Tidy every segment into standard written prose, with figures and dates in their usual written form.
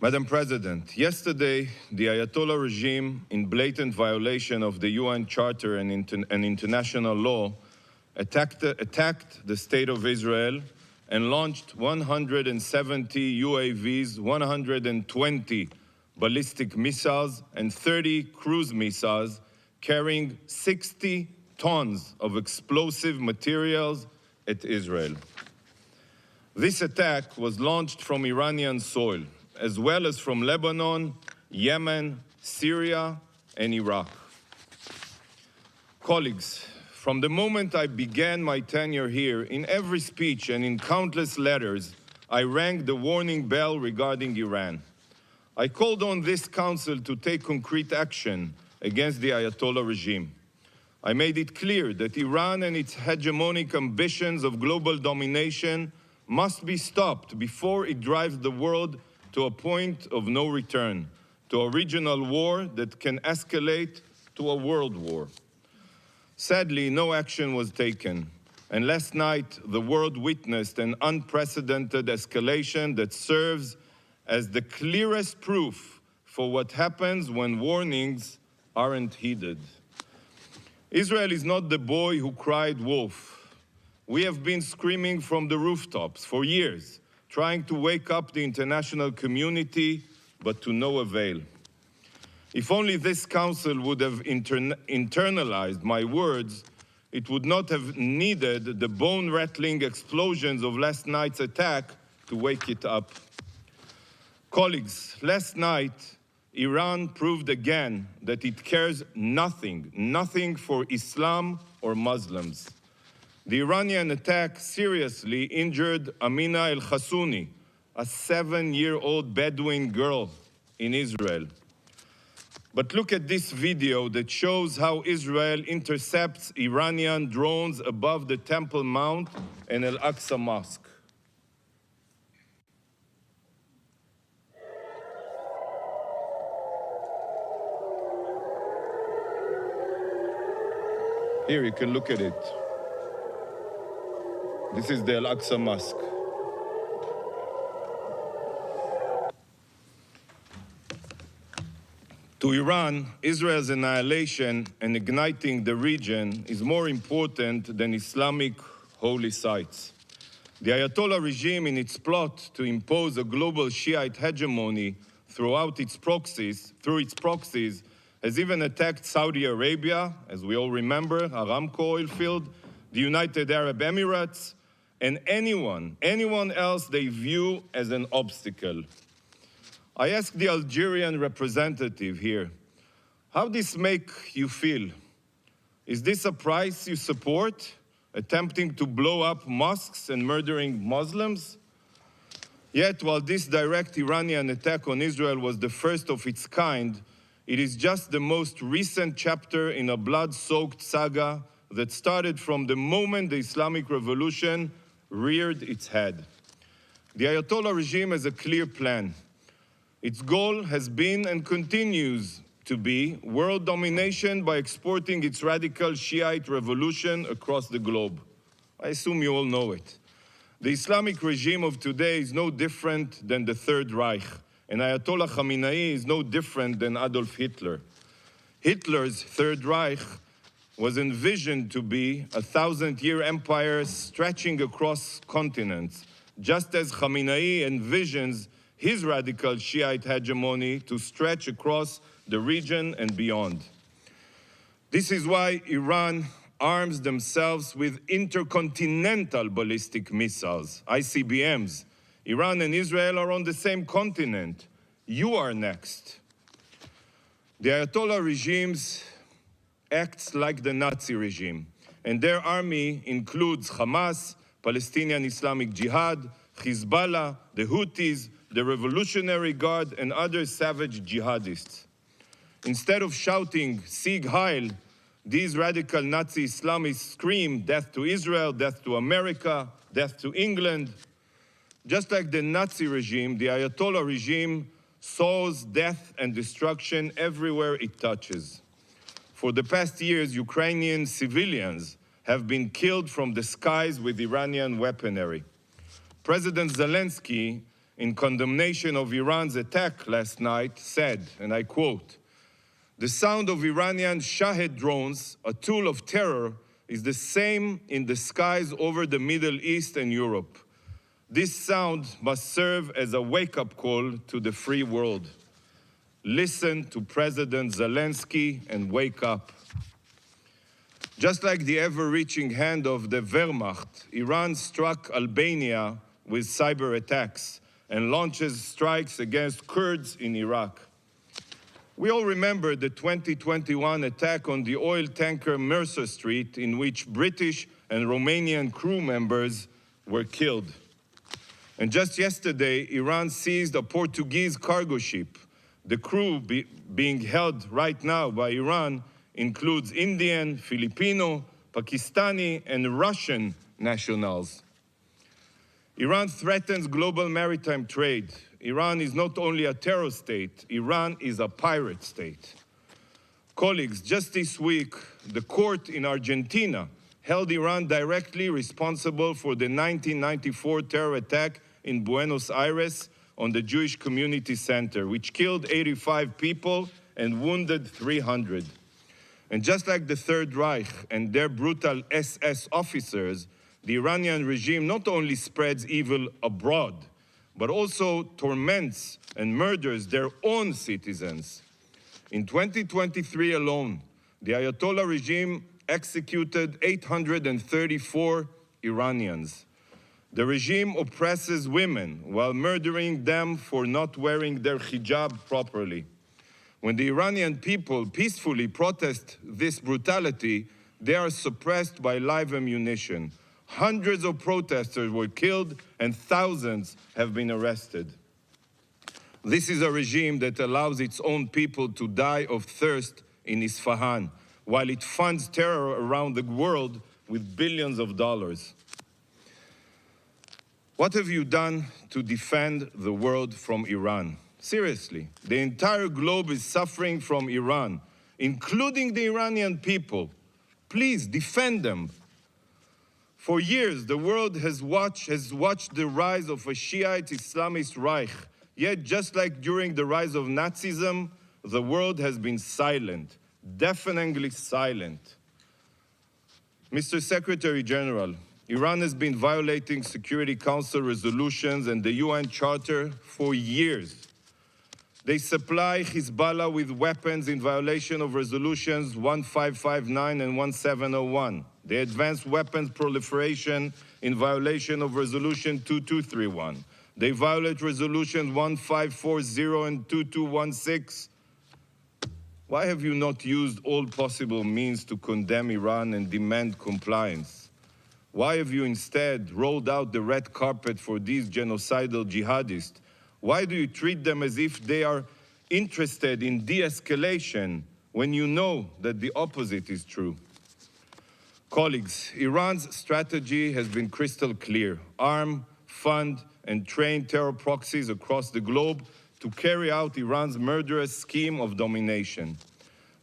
Madam President, yesterday, the Ayatollah regime, in blatant violation of the UN Charter and international law, attacked the State of Israel and launched 170 UAVs, 120 ballistic missiles, and 30 cruise missiles carrying 60 tons of explosive materials at Israel. This attack was launched from Iranian soil, as well as from Lebanon, Yemen, Syria, and Iraq. Colleagues, from the moment I began my tenure here, in every speech and in countless letters, I rang the warning bell regarding Iran. I called on this Council to take concrete action against the Ayatollah regime. I made it clear that Iran and its hegemonic ambitions of global domination must be stopped before it drives the world to a point of no return, to a regional war that can escalate to a world war. Sadly, no action was taken, and last night the world witnessed an unprecedented escalation that serves as the clearest proof for what happens when warnings aren't heeded. Israel is not the boy who cried wolf. We have been screaming from the rooftops for years, trying to wake up the international community, but to no avail. If only this Council would have internalized my words, it would not have needed the bone-rattling explosions of last night's attack to wake it up. Colleagues, last night, Iran proved again that it cares nothing for Islam or Muslims. The Iranian attack seriously injured Amina El-Khassouni, a 7-year-old Bedouin girl in Israel. But look at this video that shows how Israel intercepts Iranian drones above the Temple Mount and Al-Aqsa Mosque. Here, you can look at it. This is the Al-Aqsa Mosque. To Iran, Israel's annihilation and igniting the region is more important than Islamic holy sites. The Ayatollah regime, in its plot to impose a global Shiite hegemony through its proxies, has even attacked Saudi Arabia, as we all remember, Aramco oil field, the United Arab Emirates, and anyone else they view as an obstacle. I asked the Algerian representative here, how this make you feel? Is this a price you support, attempting to blow up mosques and murdering Muslims? Yet, while this direct Iranian attack on Israel was the first of its kind, it is just the most recent chapter in a blood-soaked saga that started from the moment the Islamic Revolution reared its head. The Ayatollah regime has a clear plan. Its goal has been and continues to be world domination by exporting its radical Shiite revolution across the globe. I assume you all know it. The Islamic regime of today is no different than the Third Reich, and Ayatollah Khamenei is no different than Adolf Hitler. Hitler's Third Reich was envisioned to be a 1,000-year empire stretching across continents, just as Khamenei envisions his radical Shiite hegemony to stretch across the region and beyond. This is why Iran arms themselves with intercontinental ballistic missiles, ICBMs. Iran and Israel are on the same continent. You are next. The Ayatollah regimes acts like the Nazi regime, and their army includes Hamas, Palestinian Islamic Jihad, Hezbollah, the Houthis, the Revolutionary Guard, and other savage jihadists. Instead of shouting, Sieg Heil, these radical Nazi Islamists scream, death to Israel, death to America, death to England. Just like the Nazi regime, the Ayatollah regime sows death and destruction everywhere it touches. For the past years, Ukrainian civilians have been killed from the skies with Iranian weaponry. President Zelensky in condemnation of Iran's attack last night, said, and I quote, "The sound of Iranian Shahed drones, a tool of terror, is the same in the skies over the Middle East and Europe. This sound must serve as a wake-up call to the free world. Listen to President Zelensky and wake up." Just like the ever-reaching hand of the Wehrmacht, Iran struck Albania with cyber attacks and launches strikes against Kurds in Iraq. We all remember the 2021 attack on the oil tanker Mercer Street, in which British and Romanian crew members were killed. And just yesterday, Iran seized a Portuguese cargo ship. The crew being held right now by Iran includes Indian, Filipino, Pakistani, and Russian nationals. Iran threatens global maritime trade. Iran is not only a terror state, Iran is a pirate state. Colleagues, just this week, the court in Argentina held Iran directly responsible for the 1994 terror attack in Buenos Aires on the Jewish Community Center, which killed 85 people and wounded 300. And just like the Third Reich and their brutal SS officers, the Iranian regime not only spreads evil abroad, but also torments and murders their own citizens. In 2023 alone, the Ayatollah regime executed 834 Iranians. The regime oppresses women while murdering them for not wearing their hijab properly. When the Iranian people peacefully protest this brutality, they are suppressed by live ammunition. Hundreds of protesters were killed and thousands have been arrested. This is a regime that allows its own people to die of thirst in Isfahan, while it funds terror around the world with billions of dollars. What have you done to defend the world from Iran? Seriously, the entire globe is suffering from Iran, including the Iranian people. Please defend them. For years, the world has watched the rise of a Shiite Islamist Reich. Yet, just like during the rise of Nazism, the world has been silent, deafeningly silent. Mr. Secretary General, Iran has been violating Security Council resolutions and the UN Charter for years. They supply Hezbollah with weapons in violation of resolutions 1559 and 1701. They advance weapons proliferation in violation of resolution 2231. They violate resolutions 1540 and 2216. Why have you not used all possible means to condemn Iran and demand compliance? Why have you instead rolled out the red carpet for these genocidal jihadists? Why do you treat them as if they are interested in de-escalation when you know that the opposite is true? Colleagues, Iran's strategy has been crystal clear: arm, fund, and train terror proxies across the globe to carry out Iran's murderous scheme of domination.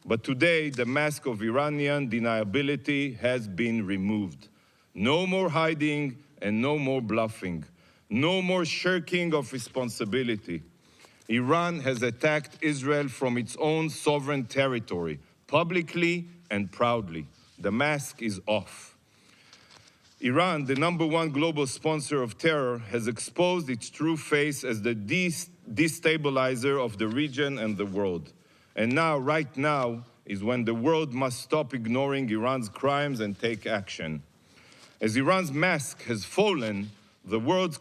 But today, the mask of Iranian deniability has been removed. No more hiding and no more bluffing. No more shirking of responsibility. Iran has attacked Israel from its own sovereign territory, publicly and proudly. The mask is off. Iran, the #1 global sponsor of terror, has exposed its true face as the destabilizer of the region and the world. And now, right now, is when the world must stop ignoring Iran's crimes and take action. As Iran's mask has fallen, the world's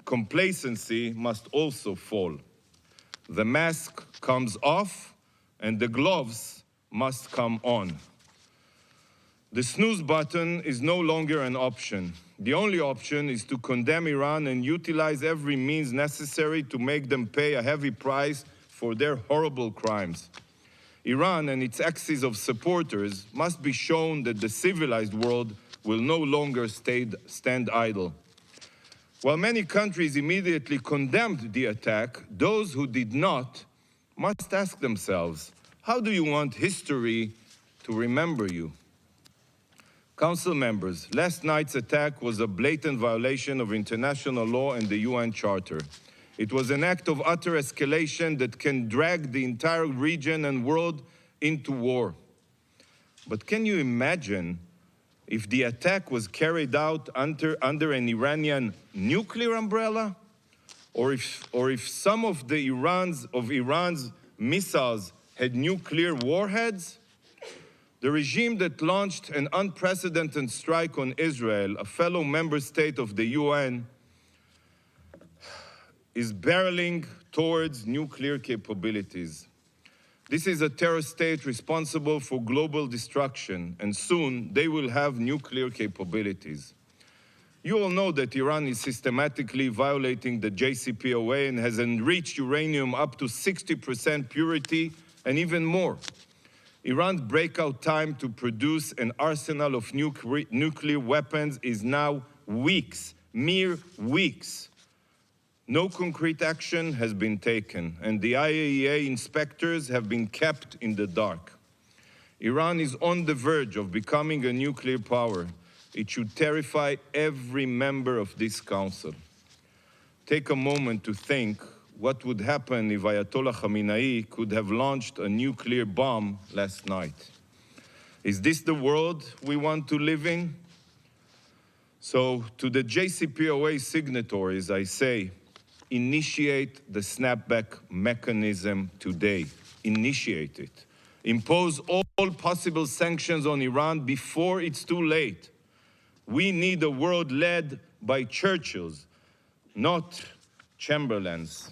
complacency must also fall. The mask comes off, and the gloves must come on. The snooze button is no longer an option. The only option is to condemn Iran and utilize every means necessary to make them pay a heavy price for their horrible crimes. Iran and its axis of supporters must be shown that the civilized world will no longer stand idle. While many countries immediately condemned the attack, those who did not must ask themselves, how do you want history to remember you? Council members, last night's attack was a blatant violation of international law and the UN Charter. It was an act of utter escalation that can drag the entire region and world into war. But can you imagine if the attack was carried out under an Iranian nuclear umbrella? Or if some of Iran's missiles had nuclear warheads? The regime that launched an unprecedented strike on Israel, a fellow member state of the UN, is barreling towards nuclear capabilities. This is a terror state responsible for global destruction, and soon they will have nuclear capabilities. You all know that Iran is systematically violating the JCPOA and has enriched uranium up to 60% purity and even more. Iran's breakout time to produce an arsenal of nuclear weapons is now weeks, mere weeks. No concrete action has been taken, and the IAEA inspectors have been kept in the dark. Iran is on the verge of becoming a nuclear power. It should terrify every member of this council. Take a moment to think what would happen if Ayatollah Khamenei could have launched a nuclear bomb last night. Is this the world we want to live in? So, to the JCPOA signatories, I say, initiate the snapback mechanism today. Initiate it. Impose all possible sanctions on Iran before it's too late. We need a world led by Churchills, not Chamberlains.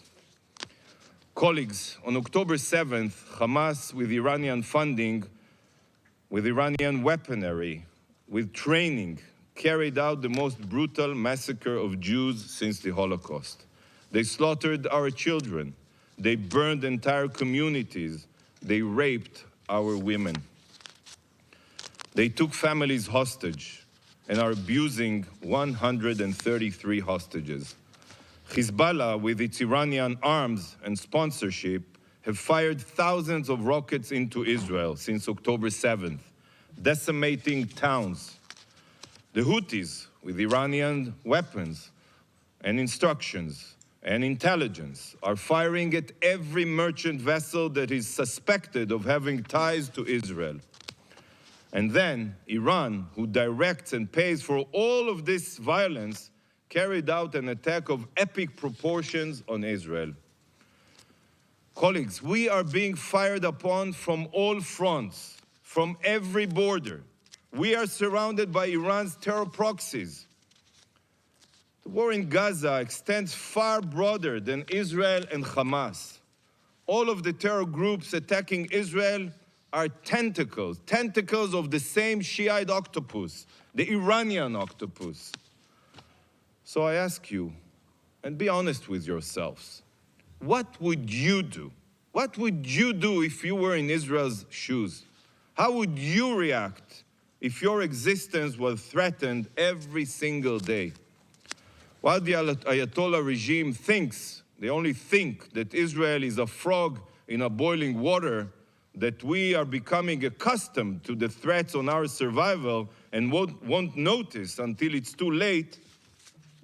Colleagues, on October 7th, Hamas, with Iranian funding, with Iranian weaponry, with training, carried out the most brutal massacre of Jews since the Holocaust. They slaughtered our children. They burned entire communities. They raped our women. They took families hostage and are abusing 133 hostages. Hezbollah, with its Iranian arms and sponsorship, have fired thousands of rockets into Israel since October 7th, decimating towns. The Houthis, with Iranian weapons and instructions and intelligence, are firing at every merchant vessel that is suspected of having ties to Israel. And then Iran, who directs and pays for all of this violence, carried out an attack of epic proportions on Israel. Colleagues, we are being fired upon from all fronts, from every border. We are surrounded by Iran's terror proxies. The war in Gaza extends far broader than Israel and Hamas. All of the terror groups attacking Israel are tentacles of the same Shiite octopus, the Iranian octopus. So I ask you, and be honest with yourselves, what would you do? What would you do if you were in Israel's shoes? How would you react if your existence was threatened every single day? While the Ayatollah regime thinks, they only think, that Israel is a frog in a boiling water, that we are becoming accustomed to the threats on our survival and won't notice until it's too late,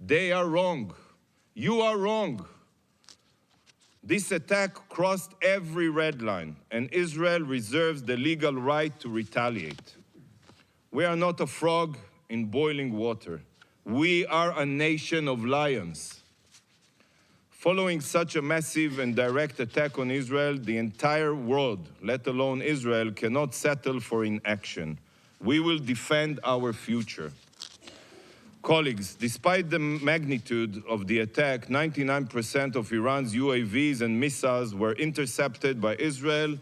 they are wrong. You are wrong. This attack crossed every red line, and Israel reserves the legal right to retaliate. We are not a frog in boiling water. We are a nation of lions. Following such a massive and direct attack on Israel, the entire world, let alone Israel, cannot settle for inaction. We will defend our future. Colleagues, despite the magnitude of the attack, 99% of Iran's UAVs and missiles were intercepted by Israel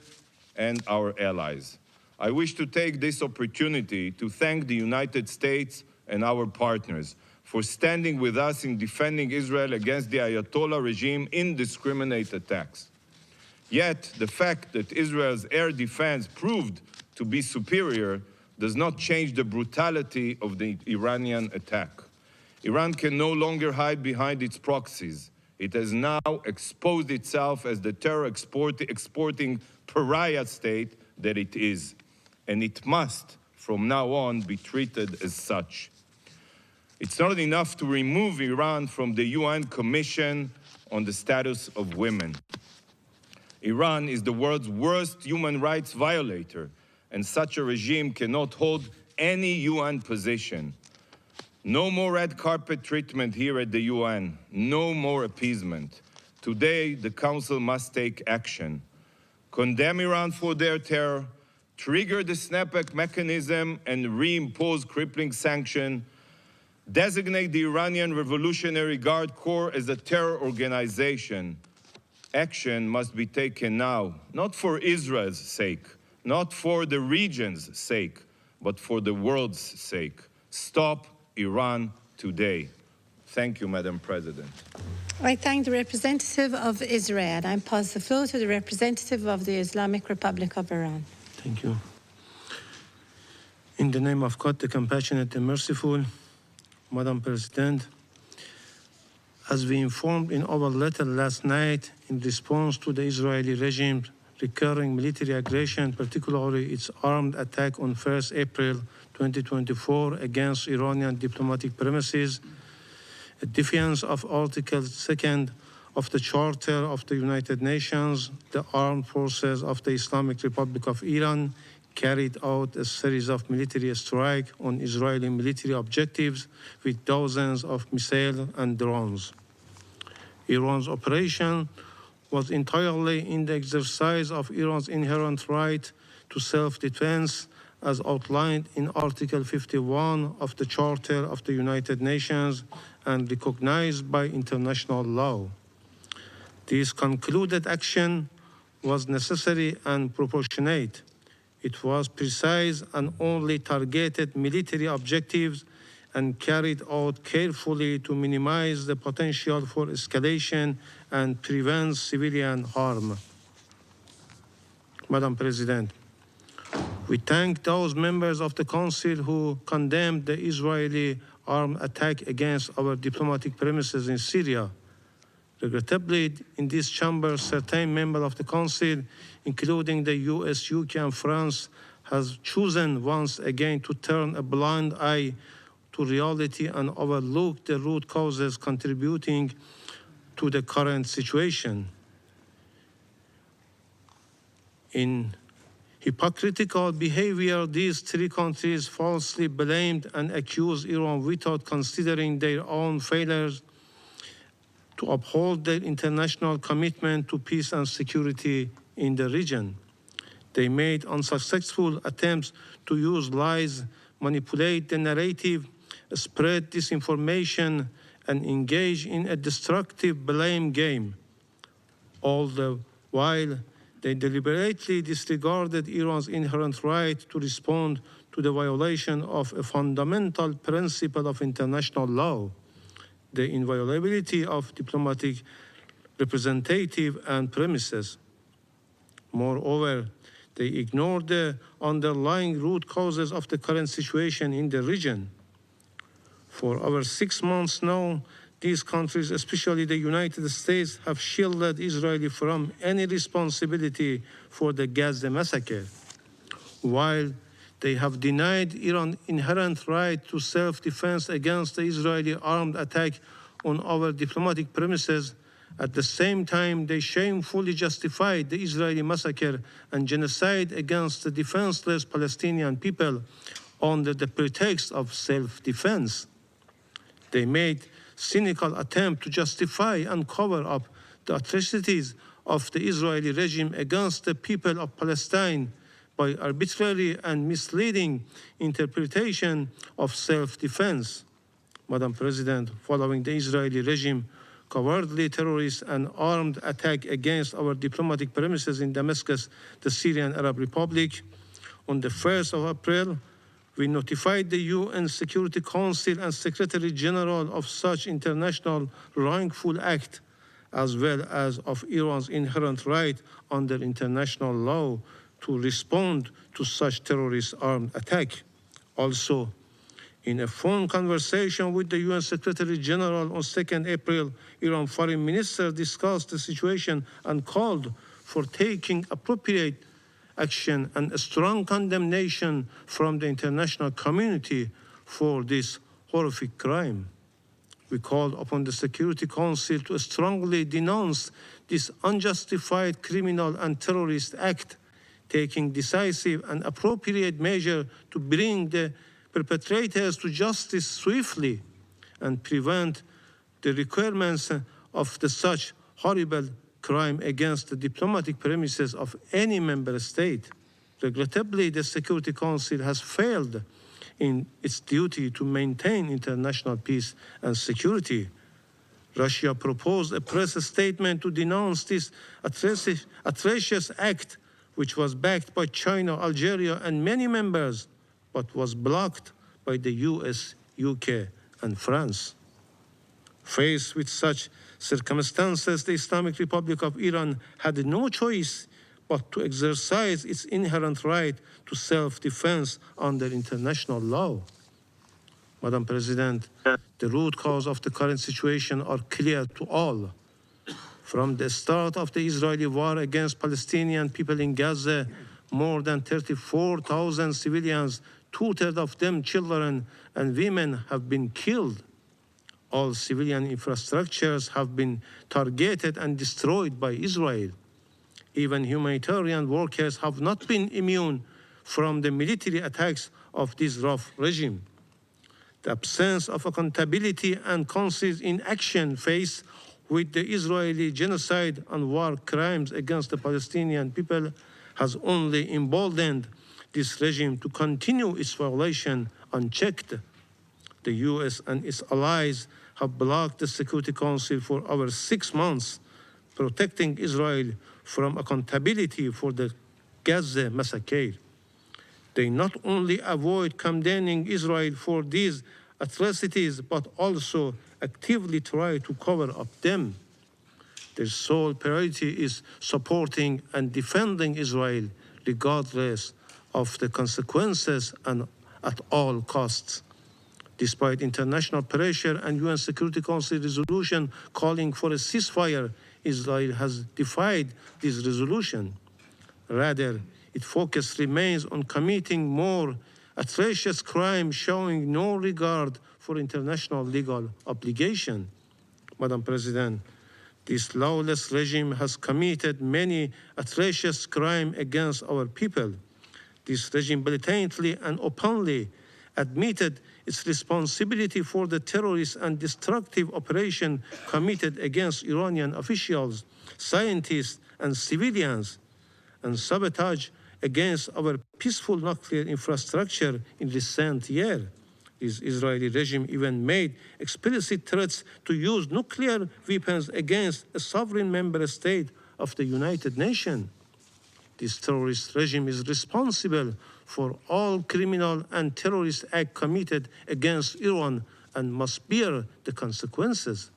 and our allies. I wish to take this opportunity to thank the United States and our partners for standing with us in defending Israel against the Ayatollah regime indiscriminate attacks. Yet, the fact that Israel's air defense proved to be superior does not change the brutality of the Iranian attack. Iran can no longer hide behind its proxies. It has now exposed itself as the terror exporting pariah state that it is, and it must, from now on, be treated as such. It's not enough to remove Iran from the UN Commission on the status of women. Iran is the world's worst human rights violator, and such a regime cannot hold any UN position. No more red carpet treatment here at the UN. No more appeasement. Today, the Council must take action. Condemn Iran for their terror, trigger the snapback mechanism and reimpose crippling sanction, designate the Iranian Revolutionary Guard Corps as a terror organization. Action must be taken now, not for Israel's sake, not for the region's sake, but for the world's sake. Stop Iran today. Thank you, Madam President. I thank the representative of Israel. I pass the floor to the representative of the Islamic Republic of Iran. Thank you. In the name of God, the compassionate and merciful, Madam President, as we informed in our letter last night in response to the Israeli regime's recurring military aggression, particularly its armed attack on 1st April 2024 against Iranian diplomatic premises, a defiance of Article 2 of the Charter of the United Nations, the armed forces of the Islamic Republic of Iran carried out a series of military strikes on Israeli military objectives with dozens of missiles and drones. Iran's operation was entirely in the exercise of Iran's inherent right to self-defense as outlined in Article 51 of the Charter of the United Nations and recognized by international law. This concluded action was necessary and proportionate. It was precise and only targeted military objectives and carried out carefully to minimize the potential for escalation and prevent civilian harm. Madam President, we thank those members of the Council who condemned the Israeli armed attack against our diplomatic premises in Syria. Regrettably, in this chamber, certain members of the Council, including the US, UK, and France, has chosen once again to turn a blind eye to reality and overlook the root causes contributing to the current situation. In hypocritical behavior, these three countries falsely blamed and accused Iran without considering their own failures to uphold their international commitment to peace and security in the region. They made unsuccessful attempts to use lies, manipulate the narrative, spread disinformation, and engage in a destructive blame game. All the while, they deliberately disregarded Iran's inherent right to respond to the violation of a fundamental principle of international law, the inviolability of diplomatic representative and premises. Moreover, they ignored the underlying root causes of the current situation in the region. For over 6 months now, these countries, especially the United States, have shielded Israel from any responsibility for the Gaza massacre, while they have denied Iran's inherent right to self-defense against the Israeli armed attack on our diplomatic premises. At the same time, they shamefully justified the Israeli massacre and genocide against the defenseless Palestinian people under the pretext of self-defense. They made cynical attempt to justify and cover up the atrocities of the Israeli regime against the people of Palestine by arbitrary and misleading interpretation of self-defense. Madam President, following the Israeli regime cowardly terrorist and armed attack against our diplomatic premises in Damascus, the Syrian Arab Republic, on the 1st of April, we notified the UN Security Council and Secretary General of such international wrongful act, as well as of Iran's inherent right under international law to respond to such terrorist armed attack. Also, in a phone conversation with the UN Secretary General on 2nd April, Iran Foreign Minister discussed the situation and called for taking appropriate action and a strong condemnation from the international community for this horrific crime. We called upon the Security Council to strongly denounce this unjustified criminal and terrorist act, taking decisive and appropriate measure to bring the perpetrators to justice swiftly and prevent the requirements of such horrible crime against the diplomatic premises of any member state. Regrettably, the Security Council has failed in its duty to maintain international peace and security. Russia proposed a press statement to denounce this atrocious act, which was backed by China, Algeria, and many members, but was blocked by the US, UK, and France. Faced with such circumstances, the Islamic Republic of Iran had no choice but to exercise its inherent right to self-defense under international law. Madam President, the root cause of the current situation are clear to all. From the start of the Israeli war against Palestinian people in Gaza, more than 34,000 civilians, two-thirds of them children and women, have been killed. All civilian infrastructures have been targeted and destroyed by Israel. Even humanitarian workers have not been immune from the military attacks of this rough regime. The absence of accountability and conscious inaction faced with the Israeli genocide and war crimes against the Palestinian people has only emboldened this regime to continue its violation unchecked. The US and its allies have blocked the Security Council for over 6 months, protecting Israel from accountability for the Gaza massacre. They not only avoid condemning Israel for these atrocities, but also actively try to cover up them. Their sole priority is supporting and defending Israel, regardless of the consequences and at all costs. Despite international pressure and UN Security Council resolution calling for a ceasefire, Israel has defied this resolution. Rather, its focus remains on committing more atrocious crimes, showing no regard for international legal obligation. Madam President, this lawless regime has committed many atrocious crimes against our people. This regime blatantly and openly admitted its responsibility for the terrorist and destructive operation committed against Iranian officials, scientists, and civilians, and sabotage against our peaceful nuclear infrastructure in recent years. This Israeli regime even made explicit threats to use nuclear weapons against a sovereign member state of the United Nations. This terrorist regime is responsible for all criminal and terrorist acts committed against Iran and must bear the consequences.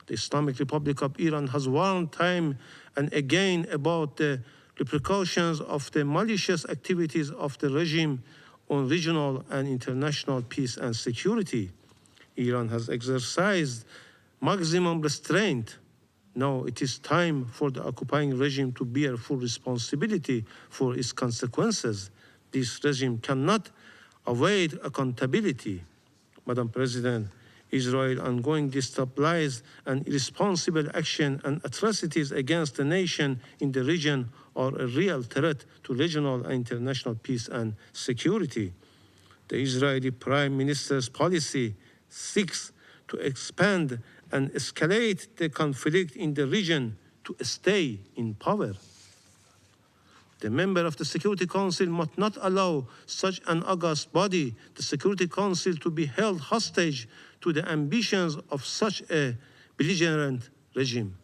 The Islamic Republic of Iran has warned time and again about the repercussions of the malicious activities of the regime on regional and international peace and security. Iran has exercised maximum restraint. Now it is time for the occupying regime to bear full responsibility for its consequences. This regime cannot avoid accountability. Madam President, Israel's ongoing destabilized and irresponsible action and atrocities against the nation in the region are a real threat to regional and international peace and security. The Israeli Prime Minister's policy seeks to expand and escalate the conflict in the region to stay in power. The member of the Security Council must not allow such an august body, the Security Council, to be held hostage to the ambitions of such a belligerent regime.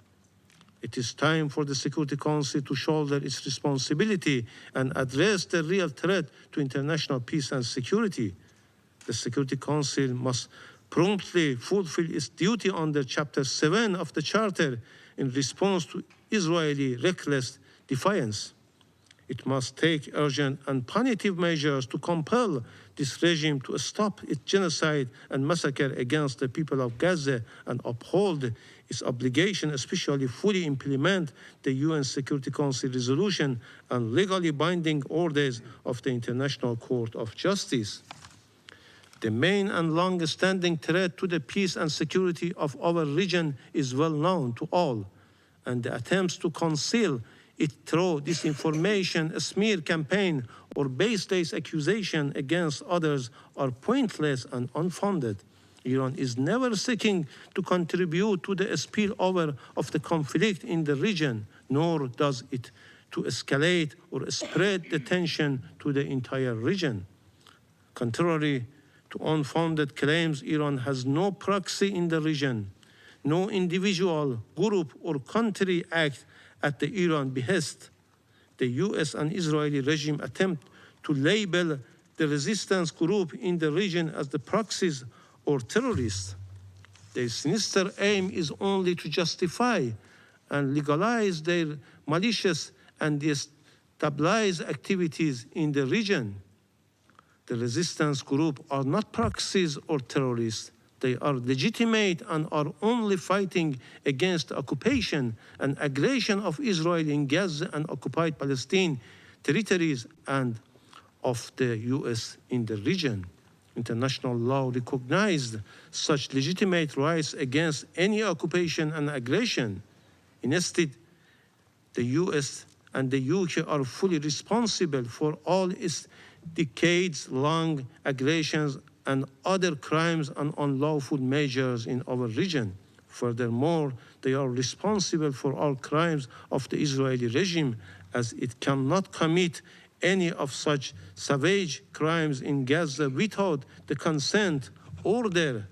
It is time for the Security Council to shoulder its responsibility and address the real threat to international peace and security. The Security Council must promptly fulfill its duty under Chapter 7 of the Charter in response to Israeli reckless defiance. It must take urgent and punitive measures to compel this regime to stop its genocide and massacre against the people of Gaza and uphold its obligation, especially fully implement the UN Security Council resolution and legally binding orders of the International Court of Justice. The main and long-standing threat to the peace and security of our region is well known to all, and the attempts to conceal it through disinformation, a smear campaign, or baseless accusation against others are pointless and unfounded. Iran is never seeking to contribute to the spillover of the conflict in the region, nor does it to escalate or spread the tension to the entire region. Contrary to unfounded claims, Iran has no proxy in the region. No individual, group, or country act at the Iran behest. The US and Israeli regime attempt to label the resistance group in the region as the proxies or terrorists. Their sinister aim is only to justify and legalize their malicious and destabilize activities in the region. The resistance group are not proxies or terrorists. They are legitimate and are only fighting against the occupation and aggression of Israel in Gaza and occupied Palestine territories and of the US in the region. International law recognized such legitimate rights against any occupation and aggression. Instead, the US and the UK are fully responsible for all its decades-long aggressions and other crimes and unlawful measures in our region. Furthermore, they are responsible for all crimes of the Israeli regime, as it cannot commit any of such savage crimes in Gaza without the consent, order,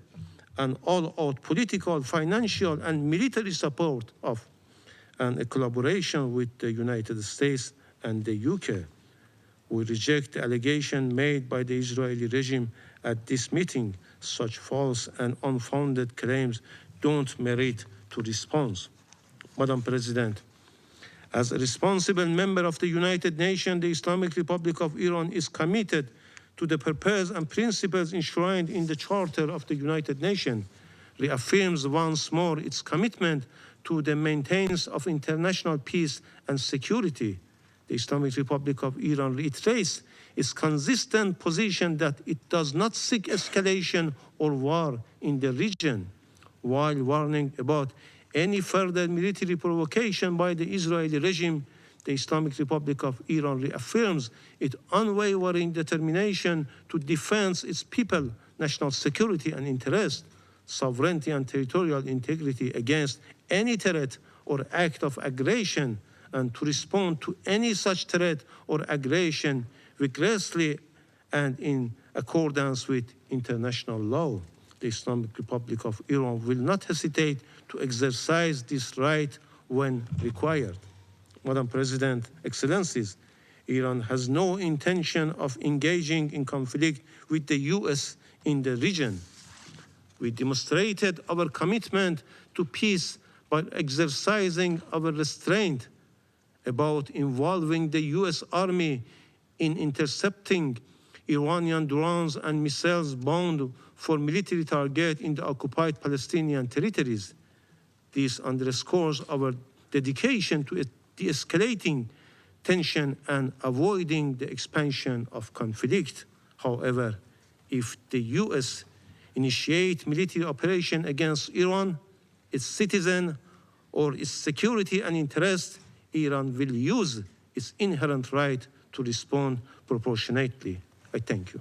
and all-out political, financial, and military support of and a collaboration with the United States and the UK. We reject the allegation made by the Israeli regime at this meeting. Such false and unfounded claims don't merit to response. Madam President, as a responsible member of the United Nations, the Islamic Republic of Iran is committed to the purpose and principles enshrined in the Charter of the United Nations, reaffirms once more its commitment to the maintenance of international peace and security. The Islamic Republic of Iran reiterates its consistent position that it does not seek escalation or war in the region, while warning about any further military provocation by the Israeli regime. The Islamic Republic of Iran reaffirms its unwavering determination to defend its people, national security and interest, sovereignty and territorial integrity against any threat or act of aggression, and to respond to any such threat or aggression vigorously and in accordance with international law. The Islamic Republic of Iran will not hesitate to exercise this right when required. Madam President, Excellencies, Iran has no intention of engaging in conflict with the US in the region. We demonstrated our commitment to peace by exercising our restraint about involving the US Army in intercepting Iranian drones and missiles bound for military targets in the occupied Palestinian territories. This underscores our dedication to de-escalating tension and avoiding the expansion of conflict. However, if the US initiate military operation against Iran, its citizen, or its security and interest, Iran will use its inherent right to respond proportionately. I thank you.